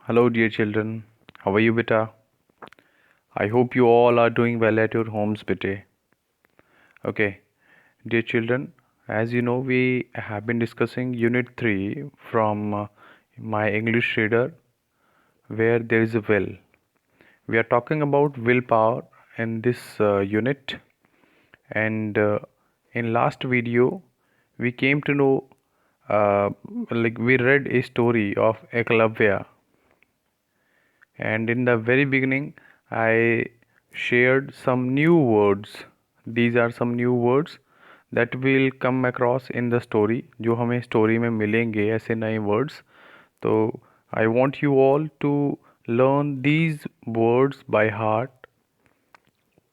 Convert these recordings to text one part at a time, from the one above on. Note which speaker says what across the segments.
Speaker 1: Hello, dear children. How are you, beta? I hope you all are doing well at your homes, beta. Okay, dear children, as you know, we have been discussing Unit 3 from my English reader, where there is a will. We are talking about willpower in this unit, and in last video, we came to know, uh, we read a story of Eklavya. And in the very beginning, I shared some new words. These are some new words that will come across in the story, जो हमें story में मिलेंगे ऐसे नए words. तो I want you all to learn these words by heart.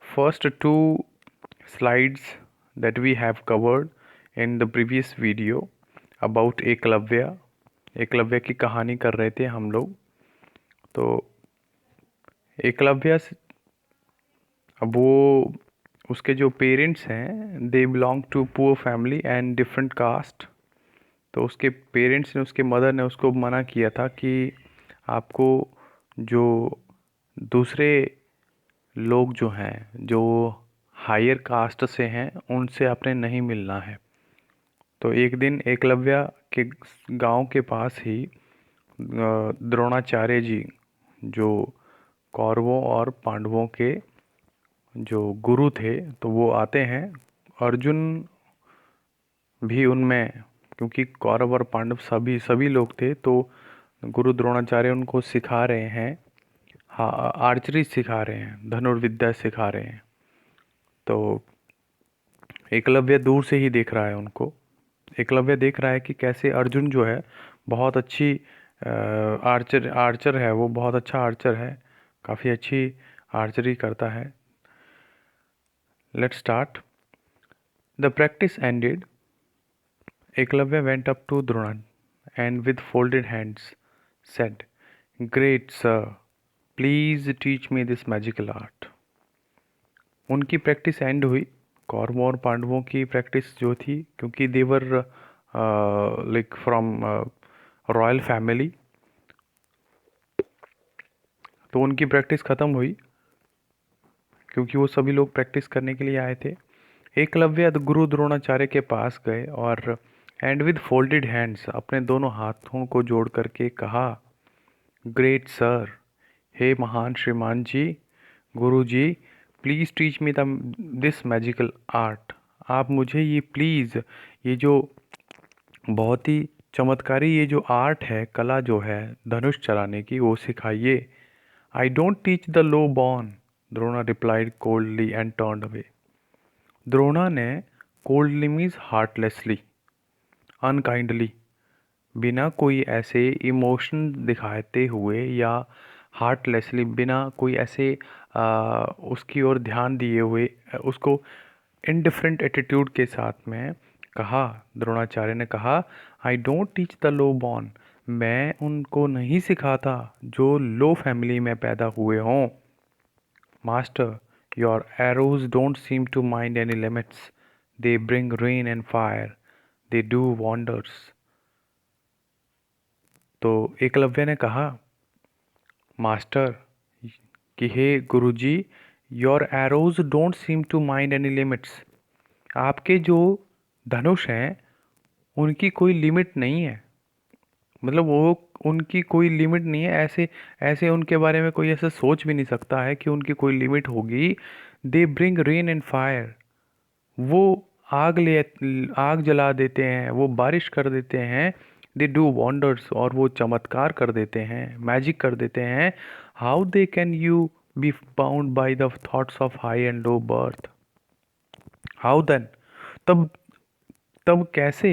Speaker 1: First two slides that we have covered in the previous video about Eklavya. Eklavya की कहानी कर रहे थे हम लोग. तो एकलव्य, अब वो उसके जो पेरेंट्स हैं they belong to poor family and different caste. तो उसके पेरेंट्स ने, उसके मदर ने उसको मना किया था कि आपको जो दूसरे लोग जो हैं, जो हायर कास्ट से हैं, उनसे आपने नहीं मिलना है. तो एक दिन एकलव्य के गांव के पास ही द्रोणाचार्य जी, जो कौरवों और पांडवों के जो गुरु थे, तो वो आते हैं. अर्जुन भी उनमें, क्योंकि कौरव और पांडव सभी सभी लोग थे. तो गुरु द्रोणाचार्य उनको सिखा रहे हैं, हाँ, आर्चरी सिखा रहे हैं, धनुर्विद्या सिखा रहे हैं. तो एकलव्य दूर से ही देख रहा है उनको. एकलव्य देख रहा है कि कैसे अर्जुन जो है बहुत अच्छी आर्चर आर्चर है, वो बहुत अच्छा आर्चर है, काफ़ी अच्छी आर्चरी करता है. Let's start. The practice ended. Eklavya went up to Drona and with folded hands said, "Great sir, please teach me this magical art." उनकी प्रैक्टिस एंड हुई. कौरवों और पांडवों की प्रैक्टिस जो थी, क्योंकि देवर लाइक फ्रॉम रॉयल फैमिली, तो उनकी प्रैक्टिस ख़त्म हुई, क्योंकि वो सभी लोग प्रैक्टिस करने के लिए आए थे. एकलव्य गुरु द्रोणाचार्य के पास गए और एंड विद फोल्डेड हैंड्स, अपने दोनों हाथों को जोड़ करके कहा, ग्रेट सर, हे महान श्रीमान जी, गुरु जी, please teach me this magical art. आप मुझे ये प्लीज़, ये जो बहुत ही चमत्कारी ये जो आर्ट है, कला जो है धनुष चलाने की, वो सिखाइए. I don't teach the low born, Drona replied coldly and turned away. Drona ने कोल्डली मीन्स हार्टलेसली, अनकाइंडली, बिना कोई ऐसे इमोशन दिखाते हुए, या हार्टलेसली, बिना कोई ऐसे उसकी ओर ध्यान दिए हुए, उसको इनडिफरेंट एटीट्यूड के साथ में कहा. द्रोणाचार्य ने कहा, I don't teach the low born, मैं उनको नहीं सिखाता जो लो फैमिली में पैदा हुए हों. Master, your arrows don't seem to mind any limits, they bring rain and fire, they do wonders. तो एकलव्य ने कहा, मास्टर, कि हे गुरुजी, your arrows don't seem to mind any limits, आपके जो धनुष हैं उनकी कोई लिमिट नहीं है. मतलब वो, उनकी कोई लिमिट नहीं है. ऐसे ऐसे उनके बारे में कोई ऐसा सोच भी नहीं सकता है कि उनकी कोई लिमिट होगी. दे ब्रिंग रेन एंड फायर, वो आग जला देते हैं, वो बारिश कर देते हैं. दे डू वंडर्स, और वो चमत्कार कर देते हैं, मैजिक कर देते हैं. How they can you be bound by the thoughts of high and low birth. How then, तब तब कैसे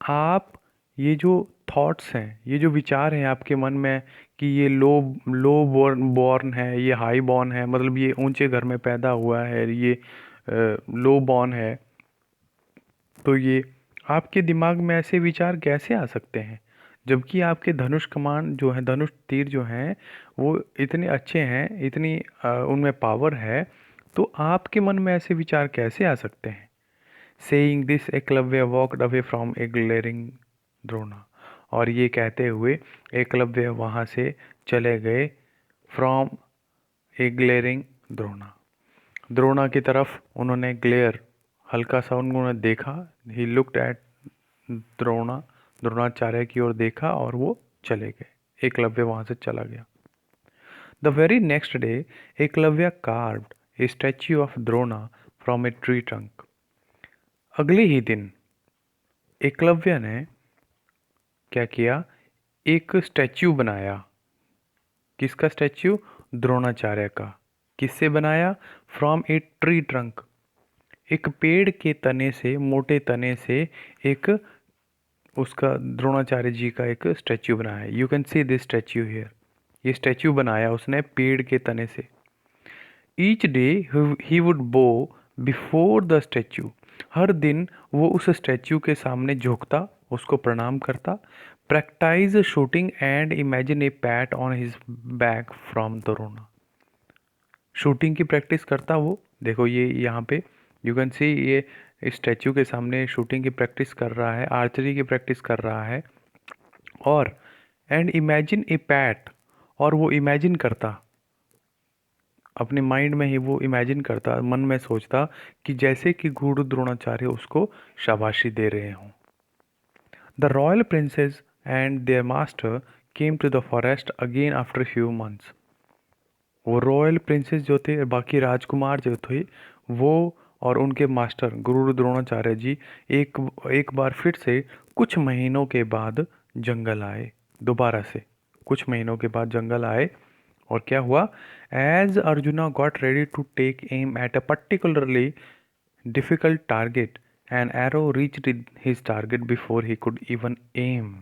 Speaker 1: आप, ये जो थॉट्स हैं, ये जो विचार हैं आपके मन में, कि ये लो लो बॉर्न है, ये हाई बॉर्न है, मतलब ये ऊंचे घर में पैदा हुआ है, ये लो बॉर्न है, तो ये आपके दिमाग में ऐसे विचार कैसे आ सकते हैं, जबकि आपके धनुष कमान जो है, धनुष तीर जो हैं, वो इतने अच्छे हैं, इतनी उनमें पावर है, तो आपके मन में ऐसे विचार कैसे आ सकते हैं. Saying this Eklavya walked away from A glaring Drona. और ये कहते हुए एकलव्य वहाँ से चले गए from A glaring Drona. Drona की तरफ उन्होंने ग्लेयर, हल्का सा उन्होंने देखा, ही लुक्ड एट द्रोणाचार्य की ओर देखा और वो चले गए। एकलव्य वहाँ से चला गया। The very next day Eklavya carved A statue of Drona from a tree trunk. अगले ही दिन एकलव्य ने क्या किया, एक स्टैच्यू बनाया। किसका स्टैच्यू? द्रोणाचार्य का। किससे बनाया? फ्रॉम ए ट्री ट्रंक, एक पेड़ के तने से, मोटे तने से एक उसका द्रोणाचार्य जी का एक स्टैच्यू बनाया। You can see this statue here. ये स्टैच्यू बनाया उसने पेड़ के तने से। ईच डे ही वुड बो बिफोर द स्टैच्यू। हर दिन वो उस स्टैच्यू के सामने झुकता, उसको प्रणाम करता। Practice shooting and imagine A PAT on his back from Drona. Shooting की प्रैक्टिस करता वो। देखो ये यहाँ पे यू कैन सी, ये स्टैच्यू के सामने शूटिंग की प्रैक्टिस कर रहा है, आर्चरी की प्रैक्टिस कर रहा है। और एंड इमेजिन ए पैट, और वो इमेजिन करता, अपने माइंड में ही वो इमेजिन करता, मन में सोचता कि जैसे कि गुरु द्रोणाचार्य उसको शाबाशी दे रहे हों। The royal princes and their master came to the forest again after few months. वो रॉयल प्रिंसेस जो थे, बाकी राजकुमार जो थे, वो और उनके मास्टर गुरु द्रोणाचार्य जी एक बार फिर से कुछ महीनों के बाद जंगल आए। दोबारा से कुछ महीनों के बाद जंगल आए। और क्या हुआ? As Arjuna got ready to take aim at a particularly difficult target, an arrow reached his target before he could even aim.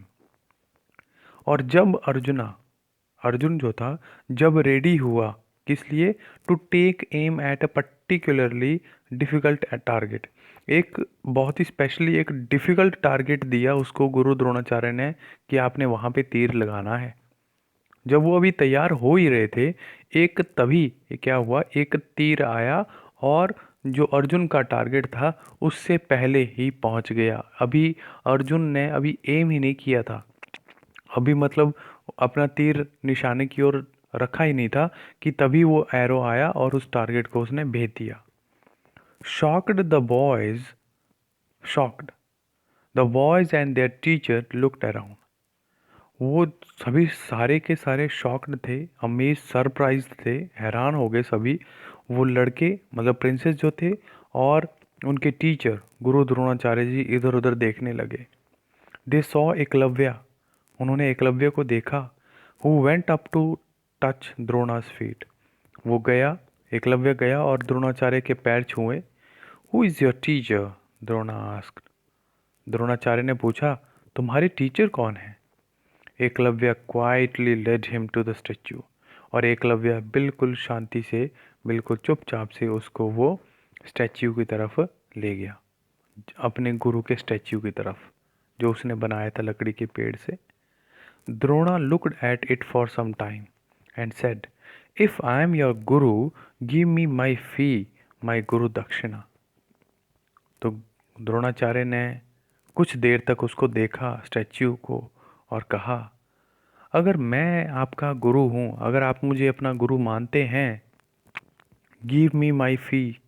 Speaker 1: और जब अर्जुन जो था, जब रेडी हुआ, किस लिए? To take aim at a particularly difficult target, एक बहुत ही स्पेशली एक डिफिकल्ट टारगेट दिया उसको गुरु द्रोणाचार्य ने कि आपने वहाँ पे तीर लगाना है। जब वो अभी तैयार हो ही रहे थे, एक तभी क्या हुआ, एक तीर आया और जो अर्जुन का टारगेट था उससे पहले ही पहुंच गया। अभी अर्जुन ने अभी एम ही नहीं किया था, अभी मतलब अपना तीर निशाने की ओर रखा ही नहीं था कि तभी वो एरो आया और उस टारगेट को उसने भेज दिया। Shocked the boys shocked the boys and there teacher looked around. वो सभी सारे के सारे शॉक्ड थे, अमेज, सरप्राइज थे, हैरान हो गए सभी। वो लड़के मतलब प्रिंसेस जो थे और उनके टीचर गुरु द्रोणाचार्य जी इधर उधर देखने लगे। दे सॉ एकलव्य, उन्होंने एकलव्य को देखा। He went up to touch Drona's feet, वो गया, एकलव्य गया और द्रोणाचार्य के पैर छुए। Who is your teacher? Drona asked. Dronacharya ने पूछा, तुम्हारे टीचर कौन है? Eklavya quietly led him to the statue, और एकलव्य बिल्कुल शांति से, बिल्कुल चुपचाप से उसको वो स्टैच्यू की तरफ ले गया, अपने गुरु के स्टैच्यू की तरफ जो उसने बनाया था लकड़ी के पेड़ से। Drona looked at it for some time and said, if I am your guru, give me my fee, my guru dakshina. तो द्रोणाचार्य ने कुछ देर तक उसको देखा स्टैच्यू को और कहा, अगर मैं आपका गुरु हूँ, अगर आप मुझे अपना गुरु मानते हैं, गिव मी माई फी,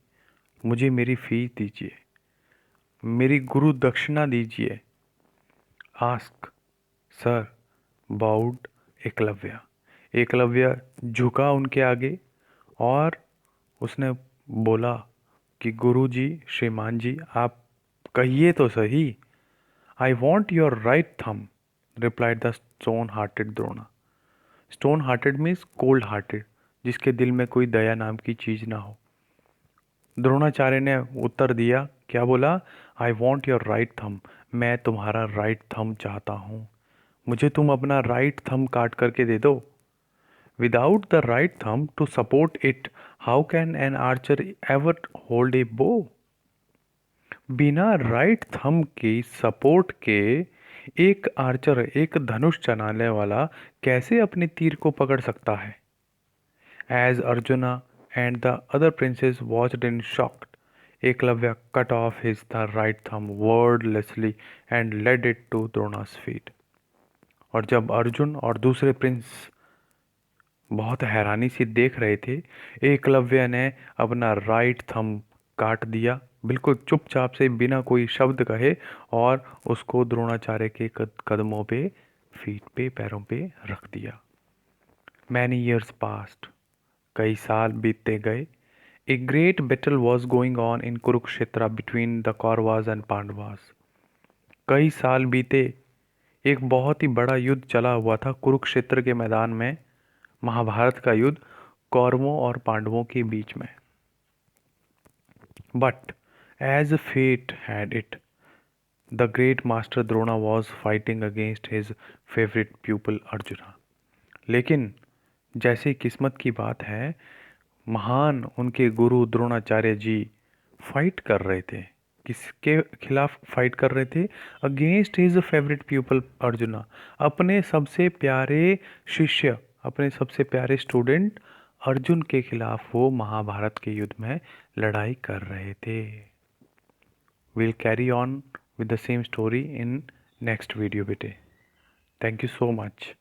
Speaker 1: मुझे मेरी फी दीजिए, मेरी गुरु दक्षिणा दीजिए। Ask sir bowed Eklavya, Eklavya झुका उनके आगे और उसने बोला कि गुरुजी, श्रीमान जी, आप कहिए तो सही। आई वॉन्ट योर राइट थम, replied the stone hearted Drona. Stone hearted means cold hearted, जिसके दिल में कोई दया नाम की चीज ना हो। द्रोणाचार्य ने उत्तर दिया, क्या बोला? आई वॉन्ट योर राइट थम, मैं तुम्हारा राइट थम चाहता हूँ, मुझे तुम अपना राइट थम काट करके दे दो। Without the right thumb to support it, how can an archer ever hold a bow? बिना राइट थम की सपोर्ट के एक आर्चर, एक धनुष चलाने वाला कैसे अपने तीर को पकड़ सकता है? As Arjuna and the other princes watched in shock, Eklavya cut off his right thumb wordlessly and led it to Drona's feet. और जब अर्जुन और दूसरे प्रिंस बहुत हैरानी से देख रहे थे, एकलव्य ने अपना राइट थंब काट दिया, बिल्कुल चुपचाप से, बिना कोई शब्द कहे, और उसको द्रोणाचार्य के कदमों पे, फीट पे, पैरों पे रख दिया। मैनी ईयर्स पास्ट, कई साल बीतते गए। A great battle was going on in Kurukshetra between the Kauravas and Pandavas. कई साल बीते, एक बहुत ही बड़ा युद्ध चला हुआ था कुरुक्षेत्र के मैदान में, महाभारत का युद्ध कौरवों और पांडवों के बीच में। But as fate had it, the great master Drona was fighting against his favourite pupil Arjuna. लेकिन जैसे किस्मत की बात है, महान उनके गुरु द्रोणाचार्य जी फाइट कर रहे थे। किसके खिलाफ फाइट कर रहे थे? Against his favourite people arjuna, अपने सबसे प्यारे शिष्य, अपने सबसे प्यारे स्टूडेंट अर्जुन के खिलाफ वो महाभारत के युद्ध में लड़ाई कर रहे थे। Will carry on with the same story in next video बेटे। Thank you so much.